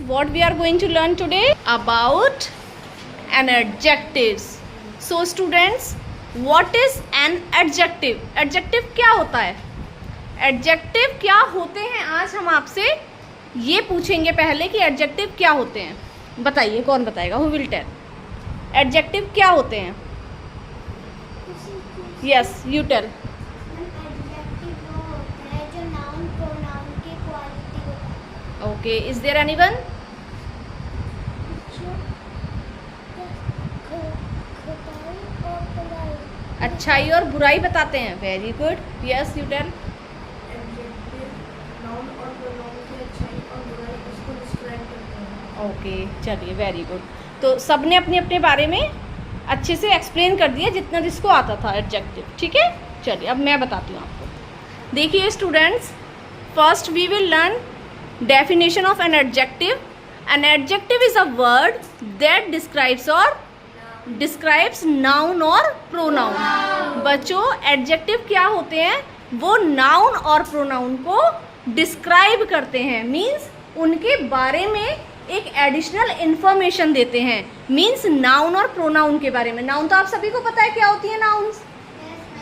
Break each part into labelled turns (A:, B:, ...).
A: what we are going to learn today about an adjectives. So students, what is an adjective? Adjective क्या होता है? Adjective क्या होते हैं आज हम आपसे ये पूछेंगे पहले कि adjective क्या होते हैं. बताइए, कौन बताएगा? Who will tell? Adjective क्या होते हैं? Yes, you tell. Okay, is there anyone? अच्छाई और बुराई बताते हैं. Very good. Yes, you tell. Okay, चलिए, वेरी गुड. तो सबने अपने अपने बारे में अच्छे से एक्सप्लेन कर दिया जितना जिसको आता था एडजेक्टिव. ठीक है, चलिए अब मैं बताती हूँ आपको. देखिए students, first we will learn definition of an adjective. An adjective is a word that describes noun और pronoun. बच्चों, adjective क्या होते हैं? वो noun और pronoun को describe करते हैं. means उनके बारे में एक additional information देते हैं. means noun और pronoun के बारे में. noun तो आप सभी को पता है क्या होती है nouns,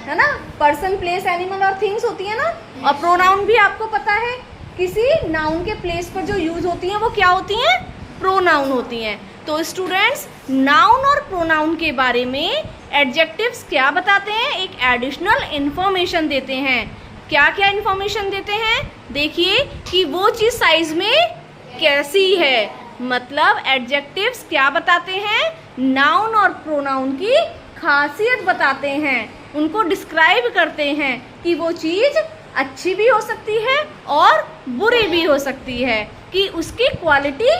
A: है ना? person, place, animal और things होती है ना. और pronoun भी आपको पता है, किसी नाउन के प्लेस पर जो यूज होती हैं वो क्या होती हैं? प्रोनाउन होती हैं. तो स्टूडेंट्स, नाउन और प्रोनाउन के बारे में एडजेक्टिव्स क्या बताते हैं? एक एडिशनल इंफॉर्मेशन देते हैं. क्या क्या इंफॉर्मेशन देते हैं? देखिए कि वो चीज़ साइज में कैसी है. मतलब एडजेक्टिव्स क्या बताते हैं? नाउन और प्रोनाउन की खासियत बताते हैं, उनको डिस्क्राइब करते हैं कि वो चीज़ अच्छी भी हो सकती है और बुरी भी हो सकती है, कि उसकी क्वालिटी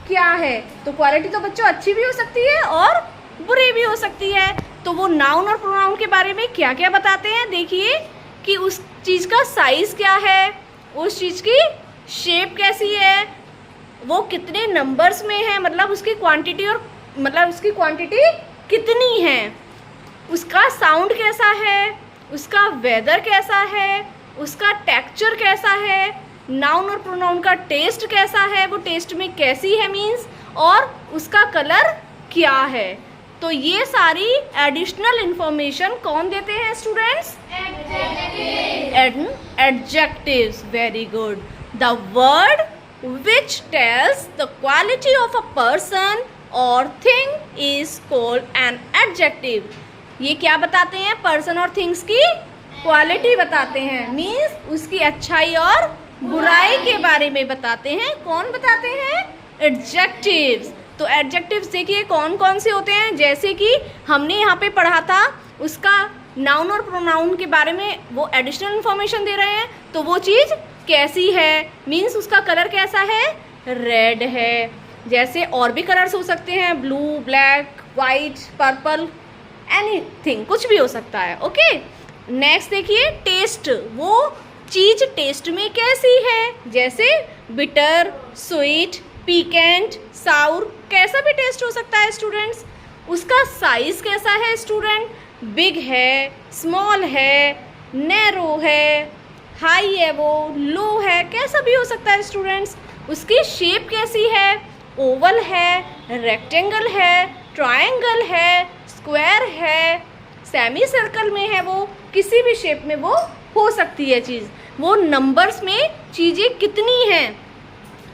A: क्या है. तो क्वालिटी तो बच्चों अच्छी भी हो सकती है और बुरी भी हो सकती है. तो वो नाउन और प्रोनाउन के बारे में क्या क्या बताते हैं? देखिए कि उस चीज़ का साइज़ क्या है, उस चीज़ की शेप कैसी है, वो कितने नंबर्स में है, मतलब उसकी क्वांटिटी और मतलब उसकी क्वांटिटी कितनी है, उसका साउंड कैसा है, उसका वेदर कैसा है, उसका टेक्सचर कैसा है, नाउन और प्रोनाउन का टेस्ट कैसा है, वो टेस्ट में कैसी है मीन्स, और उसका कलर क्या है. तो ये सारी एडिशनल इंफॉर्मेशन कौन देते हैं students? Adjectives. Very good. The word which tells the quality of a person और thing is called an adjective. ये क्या बताते हैं? पर्सन और थिंग्स की क्वालिटी बताते हैं. मीन्स उसकी अच्छाई और बुराई के बारे में बताते हैं. कौन बताते हैं? एडजेक्टिव्स. तो एडजेक्टिव्स देखिए कौन कौन से होते हैं. जैसे कि हमने यहाँ पे पढ़ा था, उसका नाउन और प्रोनाउन के बारे में वो एडिशनल इंफॉर्मेशन दे रहे हैं. तो वो चीज़ कैसी है, मीन्स उसका कलर कैसा है? रेड है. जैसे और भी कलर्स हो सकते हैं, blue, black, white, purple, anything, कुछ भी हो सकता है. ओके. नेक्स्ट देखिए टेस्ट. वो चीज़ टेस्ट में कैसी है? जैसे बिटर, स्वीट, पिकेंट, साउर, कैसा भी टेस्ट हो सकता है स्टूडेंट्स. उसका साइज कैसा है स्टूडेंट? बिग है, स्मॉल है, नैरो है, हाई है, वो लो है, कैसा भी हो सकता है स्टूडेंट्स. उसकी शेप कैसी है? ओवल है, रेक्टेंगल है, ट्रायंगल है, स्क्वायर है, सेमी सर्कल में है, वो किसी भी शेप में वो हो सकती है चीज़. वो नंबर्स में चीज़ें कितनी हैं?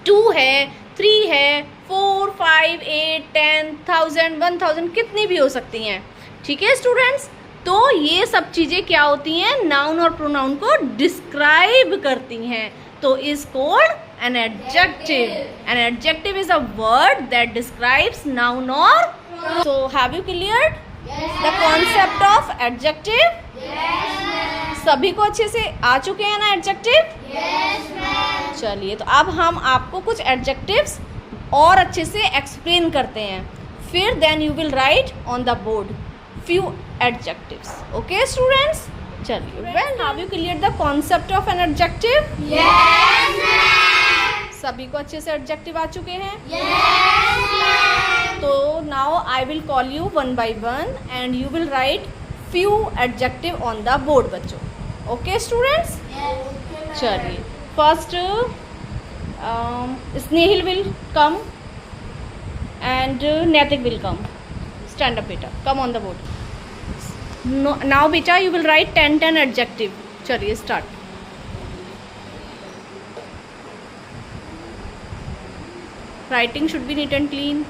A: 2 है, 3 है, 4, 5, 8, 10, 1000, 1000, कितनी भी हो सकती हैं. ठीक है स्टूडेंट्स. तो ये सब चीज़ें क्या होती हैं? नाउन और प्रोनाउन को डिस्क्राइब करती हैं. तो is called an adjective. An adjective is a word that describes noun और. So have you cleared the concept of adjective? सभी को अच्छे से आ चुके हैं ना एडजेक्टिव? चलिए, तो अब हम आपको कुछ एडजेक्टिव्स और अच्छे से एक्सप्लेन करते हैं. फिर then you will write on the board few adjectives. Okay students, चलिए. Well, have you clear the concept of an adjective? सभी को अच्छे से एडजेक्टिव आ चुके हैं? तो now I will call you one by one and you will write few adjective on the board बच्चों. ओके स्टूडेंट्स, चलिए. First Snehil will come and Naitik will come. Stand up beta, come on the board. No, now beta you will write 10 adjective. चलिए start. Writing should be neat and clean.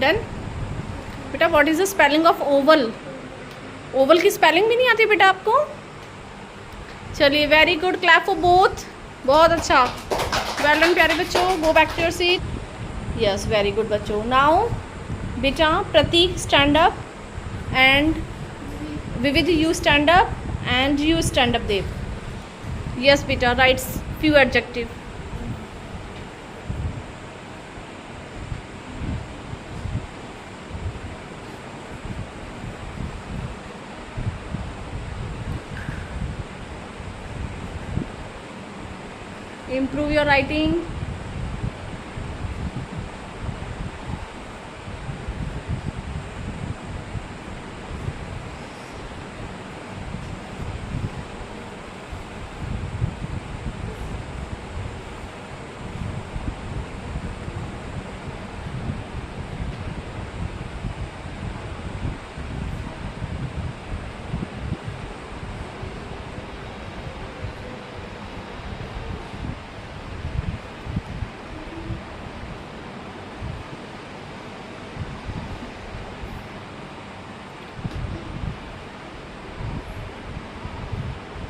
A: Done बेटा. What is the spelling of oval? Oval की spelling भी नहीं आती बेटा आपको? चलिए very good, clap for both. बहुत अच्छा, वेल डन प्यारे बच्चों. Go back to your seat. Yes very good बच्चों. नाउ बेटा Pratik stand up and Vividh you stand up and you stand up Dev. Yes बेटा, writes few adjective. Improve your writing.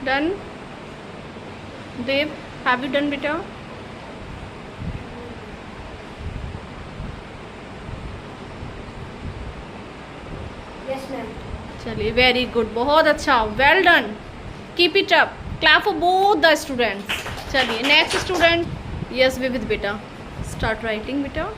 A: Done. Dev, have you done beta?
B: Yes ma'am.
A: चलिए very good, बहुत अच्छा, well done. Keep it up. Clap for both the students. चलिए next student. Yes विविध बेटा, start writing बेटा.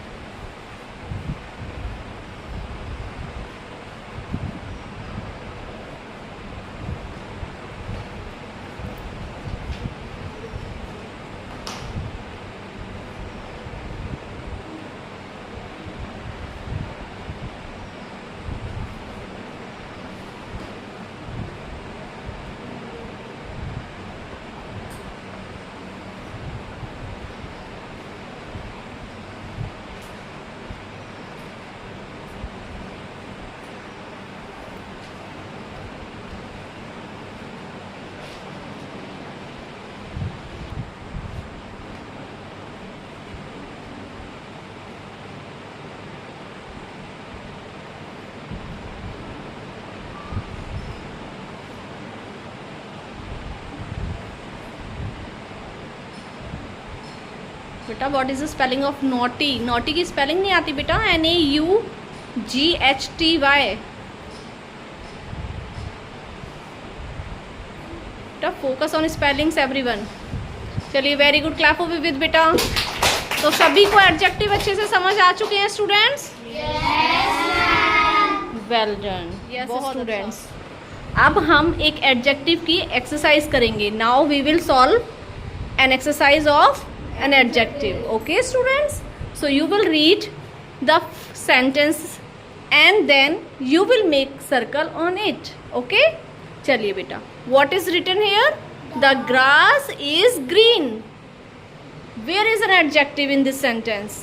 A: बेटा what is the spelling of naughty? Naughty की spelling नहीं आती बेटा? NAUGHTY. बेटा फोकस ऑन स्पेलिंग्स एवरीवन. चलिए वेरी गुड, क्लैप फॉर विविध बेटा. तो सभी को एडजेक्टिव अच्छे से समझ आ चुके हैं students? Well done. Yes students, अब हम एक एडजेक्टिव की एक्सरसाइज करेंगे. Now we will solve an exercise of an adjective. Okay students, so you will read the sentence and then you will make circle on it. Okay, चलिए बेटा, what is written here? The grass is green. Where is an adjective in this sentence?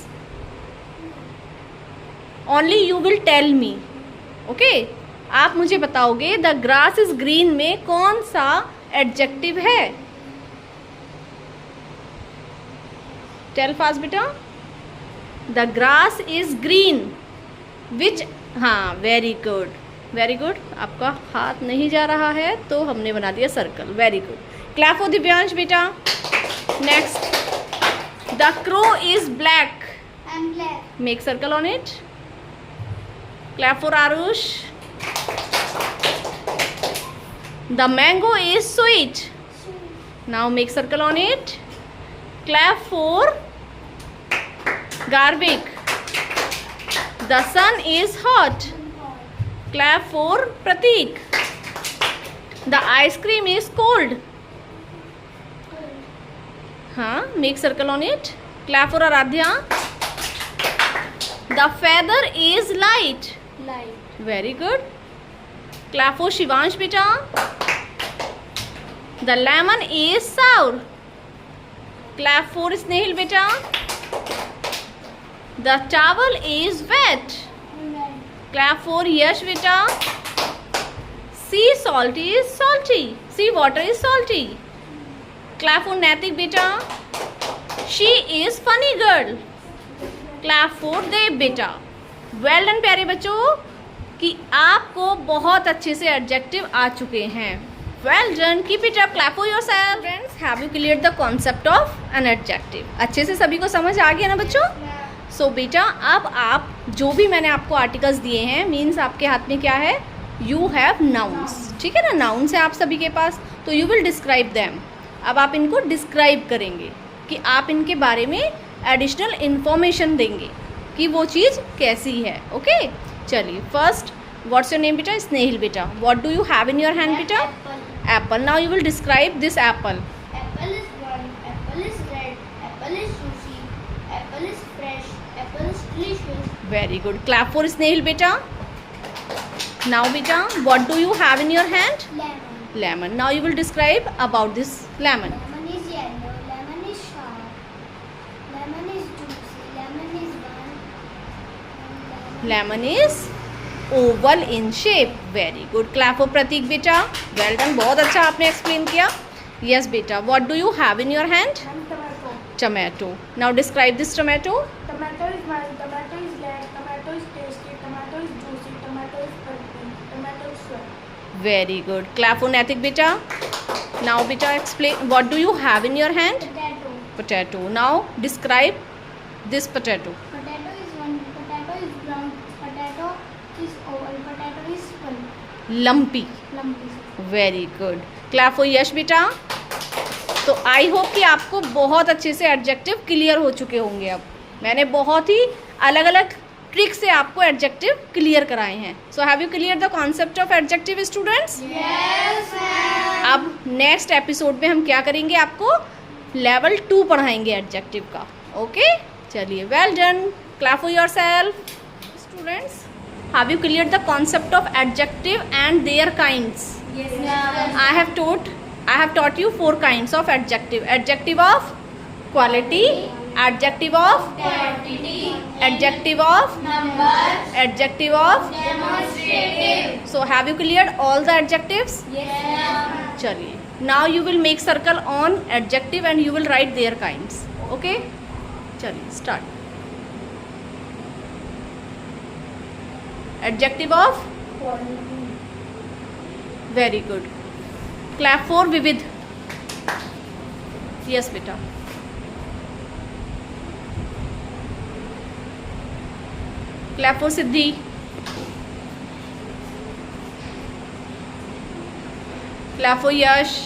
A: Only you will tell me. Okay, आप मुझे बताओगे the grass is green में कौन सा adjective है. Tell fast beta. The grass is green. विच, हाँ very good very good. आपका हाथ नहीं जा रहा है तो हमने बना दिया circle, very good. Clap for Divyansh बेटा। Next, the crow is black,
B: I'm black.
A: Make circle on it. Clap for Aarush. The mango is sweet, now make circle on it. Clap for Garbik. The sun is hot, clap for Pratik. The ice cream is cold, हाँ make circle on it. Clap for Aradhya. The feather is light,
B: Light.
A: very good. Clap for Shivansh beta. The lemon is sour. Clap for Snehil beta. The towel is wet.
B: Red.
A: Clap for Yash beta. Sea salt is salty. Sea water is salty. Clap for Naitik beta. She is funny girl. Clap for Dev beta. Well done प्यारे बच्चों कि आपको बहुत अच्छे से adjective आ चुके हैं। Well done, keep it up, clap for yourself. Friends, have you cleared the concept of an adjective? अच्छे से सभी को समझ आ गया ना बच्चों? सो बेटा अब आप जो भी मैंने आपको आर्टिकल्स दिए हैं, मीन्स आपके हाथ में क्या है, यू हैव नाउन्स, ठीक है ना, नाउन्स है आप सभी के पास, तो यू विल डिस्क्राइब दैम। अब आप इनको डिस्क्राइब करेंगे कि आप इनके बारे में एडिशनल इन्फॉर्मेशन देंगे कि वो चीज़ कैसी है। ओके चलिए, फर्स्ट व्हाट्स योर नेम बेटा? स्नेहिल बेटा। What do you have in your hand बेटा?
B: Apple.
A: Apple. Now you will describe this Apple.
B: Apple is one. Apple is red. Apple is juicy. Apple is fresh. Apple is delicious.
A: Very good. Clap for Snehil बेटा। Now बेटा what do you have in your hand?
B: Lemon.
A: Lemon. Now you will describe about this lemon.
B: Lemon is yellow. Lemon is sharp. Lemon is juicy. Lemon is one.
A: Lemon is oval in shape. Very good. Clap for Pratik beta. Well done. बहुत अच्छा आपने explain किया. Yes beta. What do you have in your hand?
B: Tomato.
A: Tomato. Now describe this tomato.
B: Tomato is white. Tomato is black. Tomato is tasty. Tomato is juicy. Tomato is purple. Tomato is sweet.
A: Very good. Clap for Naitik beta. Now beta explain. What do you have in your hand?
B: Potato.
A: Potato. Now describe this potato.
B: Potato is one. Potato is brown. Potato is oval. Potato is full.
A: Lumpy.
B: Lumpy.
A: Very good. Clap for Yash बेटा। तो I hope कि आपको बहुत अच्छे से adjective clear हो चुके होंगे। अब मैंने बहुत ही अलग अलग ट्रिक से आपको एडजेक्टिव क्लियर कराए हैं। सो have you clear the concept of adjective students?
B: Yes, ma'am.
A: अब नेक्स्ट एपिसोड में हम क्या करेंगे, आपको लेवल 2 पढ़ाएंगे एडजेक्टिव का। ओके चलिए, well done, clap for yourself. Students, have you clear the concept of adjective and their kinds?
B: Yes, ma'am.
A: I have taught you 4 kinds of adjective. Adjective of quality, adjective of
B: Quantity.
A: adjective of
B: Number.
A: adjective of.
B: Demonstrative.
A: So have you cleared all the adjectives?
B: Yes, ma'am.
A: चलिए, now you will make circle on adjective and you will write their kinds. Okay? चलिए start. Adjective of.
B: Quality.
A: Very good. Clap for Vivid. Yes बेटा। Clap for Siddhi. Clap for Yash.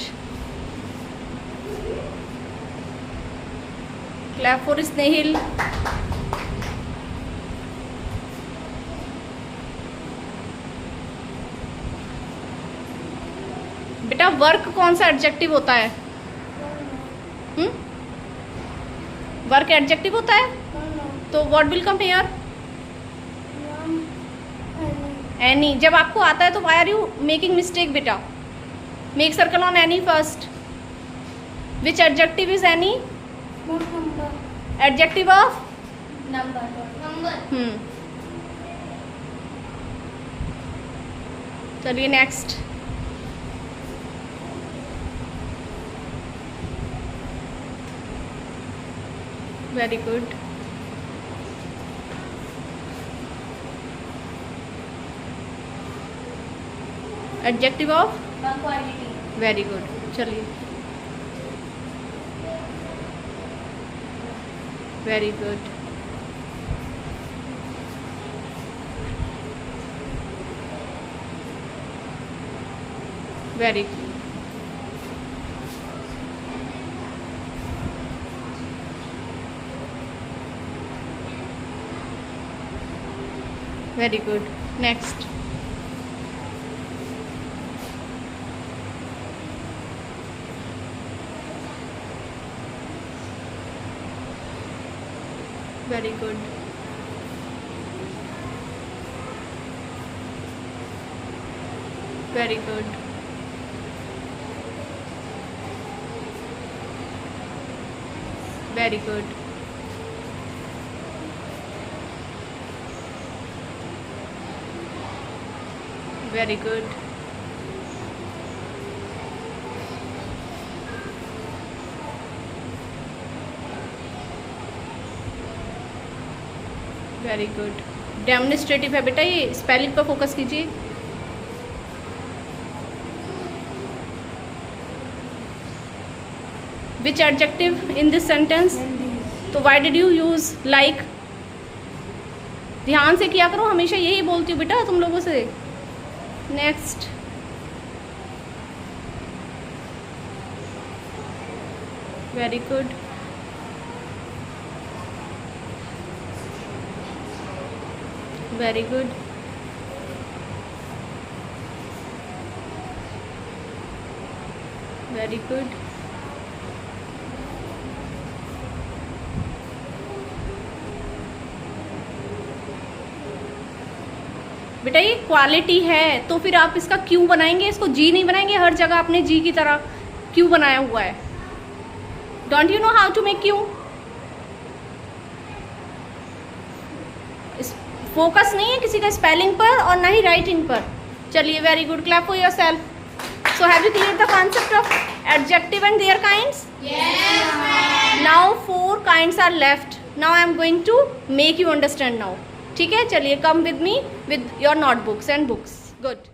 A: Clap for Snehil. बेटा work कौन सा adjective होता है? Work adjective होता है, तो what will come here? Any. जब आपको आता है तो why are you making mistake बेटा? Make circle on any first. Which adjective is any?
B: Number.
A: Adjective of.
B: Number. Number.
A: चलिए next. Very good. Adjective of
B: quality.
A: Very good, चलिए very good. Very good, very good. Next, very good, very good, very good, very good, very good. Demonstrative है बेटा, ये spelling पर focus कीजिए। विच adjective in this sentence? तो why did you use like? ध्यान से किया करो, हमेशा यही बोलती हूँ बेटा तुम लोगों से। Next, very good, very good, very good, बेटा ये क्वालिटी है तो फिर आप इसका क्यों बनाएंगे, इसको जी नहीं बनाएंगे। हर जगह आपने जी की तरह क्यों बनाया हुआ है। Don't you know how to make क्यों? फोकस नहीं है किसी का स्पेलिंग पर और ना ही राइटिंग पर। चलिए very good, clap for yourself. So have you clear the concept of adjective and their kinds?
B: Yes, ma'am.
A: Now 4 kinds are left. Now I am going to make you understand now. ठीक है, चलिए come with me with your notebooks and books. Good.